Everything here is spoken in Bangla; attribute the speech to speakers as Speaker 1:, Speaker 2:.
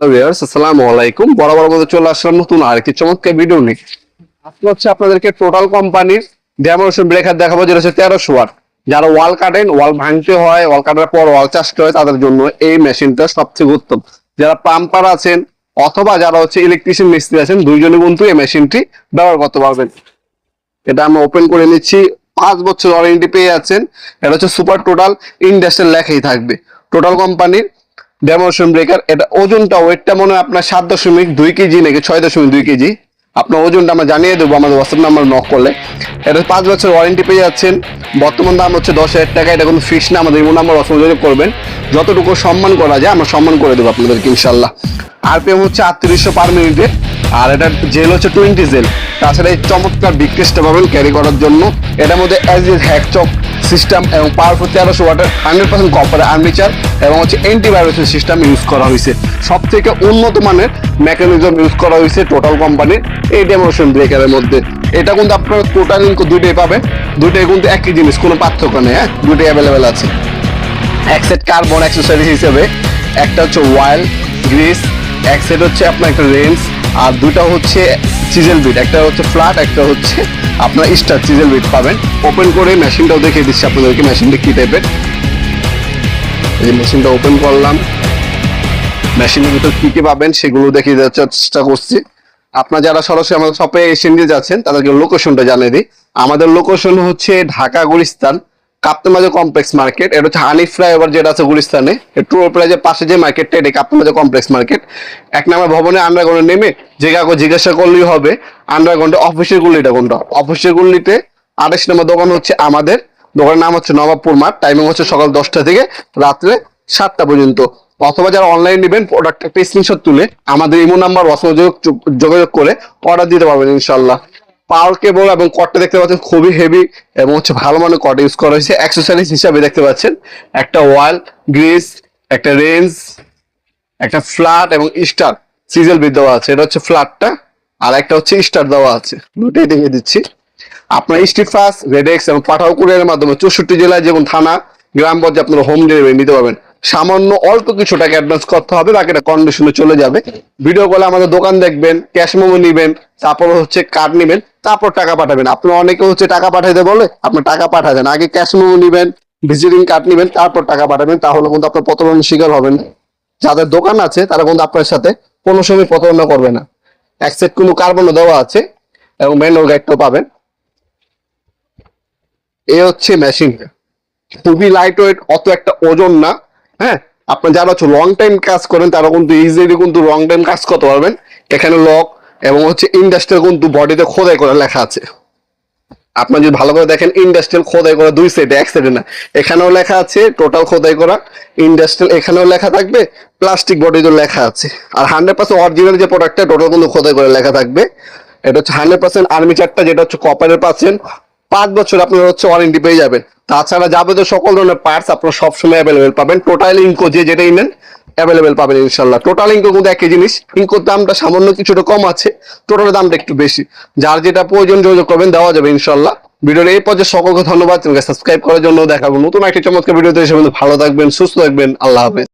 Speaker 1: হ্যালো ভিউয়ার্স, আসসালামু আলাইকুম। বরাবর মতো চলে আসলাম নতুন আরেকটি চমৎকার ভিডিও নিয়ে। আজকে হচ্ছে আপনাদেরকে টোটাল কোম্পানির ডেমোনেশন ব্রেকার দেখাবো, যেটা হচ্ছে 1300 ওয়াট। যারা ওয়াল কাটেন, ওয়াল ভাঙতে হয়, ওয়াল কাটার পর ওয়াল চাষতে হয়, তাদের জন্য এই মেশিনটা সবচেয়ে উত্তম। যারা পাম্পার আছেন অথবা যারা হচ্ছে ইলেকট্রিশিয়ান মিস্ত্রি আছেন, দুইজনে কিন্তু এই মেশিনটি ব্যবহার করতে পারবেন। এটা আমরা ওপেন করে নিচ্ছি। 5 বছর ওয়ারেন্টি পেয়ে যাচ্ছেন। এটা হচ্ছে সুপার টোটাল ইন্ডাস্ট্রিয়াল লেখাই থাকবে। টোটাল কোম্পানির ডেমোনেশন ব্রেকার। এটা ওজনটা ওয়েটটা মনে হয় আপনার 7.2 কেজি নাকি 6.2 কেজি। আপনার ওজনটা আমরা জানিয়ে দেবো আমাদের হোয়াটসঅ্যাপ নাম্বার নক করলে। এটা 5 বছর ওয়ারেন্টি পেয়ে যাচ্ছেন। বর্তমান দাম হচ্ছে 10,000 টাকা। এটা কোনো ফিক্স না, আমাদের ইমো নাম্বার যোগাযোগ করবেন। যতটুকু সম্মান করা যায় আমরা সম্মান করে দেবো আপনাদেরকে ইনশাল্লাহ। আরপিএম হচ্ছে 3800 পার মিনিটে। আর এটা জেল হচ্ছে 20 জেল। তাছাড়া এই চমৎকার বিগ কেসটা পাবেন ক্যারি করার জন্য। এটার মধ্যে হ্যাকচক সিস্টেম এবং পাওয়ারফুল 1300 ওয়াটের 100% কপার আর্মিচার এবং হচ্ছে অ্যান্টিভাইরাস সিস্টেম ইউজ করা হয়েছে। সব থেকে উন্নত মানের মেকানিজম ইউজ করা হয়েছে টোটাল কোম্পানির এই ডেমোনেশন ব্রেকারের মধ্যে। এটা কিন্তু আপনার টোটাল দুইটাই পাবেন। দুইটাই কিন্তু একই জিনিস, কোনো পার্থক্য নেই। হ্যাঁ, দুইটাই অ্যাভেলেবেল আছে। এক সেট কার্বন অ্যাক্সেসরিজ হিসেবে একটা হচ্ছে ওয়াইল গ্রিস, এক সেট হচ্ছে আপনার একটা রেঞ্জ, আর দুটা হচ্ছে চিজেল বিট। একটা হচ্ছে ফ্ল্যাট, একটা হচ্ছে আপনার স্টার চিজেল বিট পাবেন। ওপেন করে মেশিনটাও দেখিয়ে দিচ্ছি আপনাদেরকে মেশিনটা কি টাইপের। এই মেশিনটা ওপেন করলাম। মেশিনের ভিতর কি কি পাবেন সেগুলো দেখিয়ে দেওয়ার চেষ্টা করছি। আপনার যারা সরাসরি আমাদের শপে এসে নিয়ে যাচ্ছেন তাদেরকে লোকেশনটা জানিয়ে দিই। আমাদের লোকেশন হচ্ছে ঢাকা গুলিস্তান কাপ্তানবাজার কমপ্লেক্স মার্কেট। এটা হচ্ছে হানিফ ফ্লাইওভার যেটা আছে গুলিস্তানে, টোল প্লাজার পাশে যে মার্কেটটা, এটা কাপ্তানবাজার কমপ্লেক্স মার্কেট। 1 নম্বর ভবনে আন্ডারগ্রাউন্ডে নেমে যে কাউকে জিজ্ঞাসা করলেই হবে আন্ডারগ্রাউন্ডে অফিসের গুলিটা কোনটা। অফিসের গুলিতে 28 নম্বর দোকান হচ্ছে আমাদের। দোকানের নাম হচ্ছে নবাবপুর মাঠ। টাইমিং হচ্ছে সকাল 10টা থেকে রাত্রে 7টা পর্যন্ত। অথবা যারা অনলাইন নেবেন প্রোডাক্ট একটা স্ক্রিনশট তুলে আমাদের ইমো নাম্বার যোগাযোগ করে অর্ডার দিতে পারবেন ইনশাল্লাহ। পাওয়ার কেবল এবং কর্ডটা দেখতে পাচ্ছেন খুবই হেভি এবং হচ্ছে ভালো মানের কর্ড ইউজ করা হয়েছে। অ্যাক্সেসরিজ হিসাবে দেখতে পাচ্ছেন একটা ওয়াল গ্রিস, একটা রেঞ্জ, একটা ফ্ল্যাট এবং স্টার সিজেল বিট দেওয়া আছে। এটা হচ্ছে ফ্ল্যাটটা, আর একটা হচ্ছে স্টার দেওয়া আছে। দুটোই দেখিয়ে দিচ্ছি। আপনার স্ট্রিট ফাস্ট, রেডেক্স এবং পাঠাও কুরিয়ারের মাধ্যমে 64 জেলায় যে কোনো থানা গ্রাম পর্যায়ে আপনারা হোম ডেলিভারি নিতে পারবেন। সামান্য অল্প কিছু টাকা অ্যাডভান্স করতে হবে, বাকিটা কন্ডিশনে চলে যাবে। ভিডিও কলে আমাদের দোকান দেখবেন, ক্যাশ মেমো নিবেন, তারপর হচ্ছে কার্ড নিবেন, তারপর টাকা পাঠাবেন। আপনার অনেকে হচ্ছে টাকা পাঠাইতে বলে আপনি টাকা পাঠাবেন, আগে ক্যাশ মেমো নিবেন, ভিজিটিং কার্ড নিবেন, তারপর টাকা পাঠাবেন। তাহলে কিন্তু আপনার প্রতারণার শিকার হবেন। যাদের দোকান আছে তারা কিন্তু আপনার সাথে কোনো সময় প্রতারণা করবে না। এক সেট কোনো কার্বনও দেওয়া আছে এবং ম্যানুয়াল গাইডটাও পাবেন। এ হচ্ছে মেশিনটা, খুবই লাইট ওয়েট, অত একটা ওজন না। হ্যাঁ, আপনার যারা হচ্ছে লং টাইম কাজ করেন তারা কিন্তু ইজিলি কিন্তু লং টাইম কাজ করতে পারবেন। এখানে লক এবং হচ্ছে ইন্ডাস্ট্রিয়াল কিন্তু বডিতে খোদাই করে লেখা আছে। আপনার যদি ভালো করে দেখেন, ইন্ডাস্ট্রিয়াল খোদাই করা 2 সাইডে, এক সাইডে না। এখানেও লেখা আছে টোটাল খোদাই করা ইন্ডাস্ট্রিয়াল, এখানেও লেখা থাকবে, প্লাস্টিক বডিতেও লেখা আছে। আর 100% অরিজিনাল যে প্রোডাক্টটা টোটাল কিন্তু খোদাই করে লেখা থাকবে। এটা হচ্ছে 100% আর্মিচারটা, যেটা হচ্ছে কপারের পাচ্ছেন। 5 বছর আপনারা হচ্ছে ওয়ারেন্টি পেয়ে যাবেন। তাছাড়া যাবতীয় সকল ধরনের পার্টস আপনারা সবসময় অ্যাভেলেবেল পাবেন। টোটাল ইনকো যেটাই নেন অ্যাভেলেবেল পাবেন ইনশাল্লাহ। টোটাল ইনকো কিন্তু একই জিনিস, ইনকোর দামটা সামান্য কিছুটা কম আছে, টোটালের দামটা একটু বেশি। যার যেটা প্রয়োজন যোগাযোগ করবেন, দেওয়া যাবে ইনশাল্লাহ। ভিডিওর এই পর্যায়ে সকলকে ধন্যবাদ। চ্যানেলকে সাবস্ক্রাইব করার জন্য। দেখাবো নতুন একটি চমৎকার ভিডিওতে। এসে ভালো থাকবেন, সুস্থ থাকবেন। আল্লাহ হাফেজ।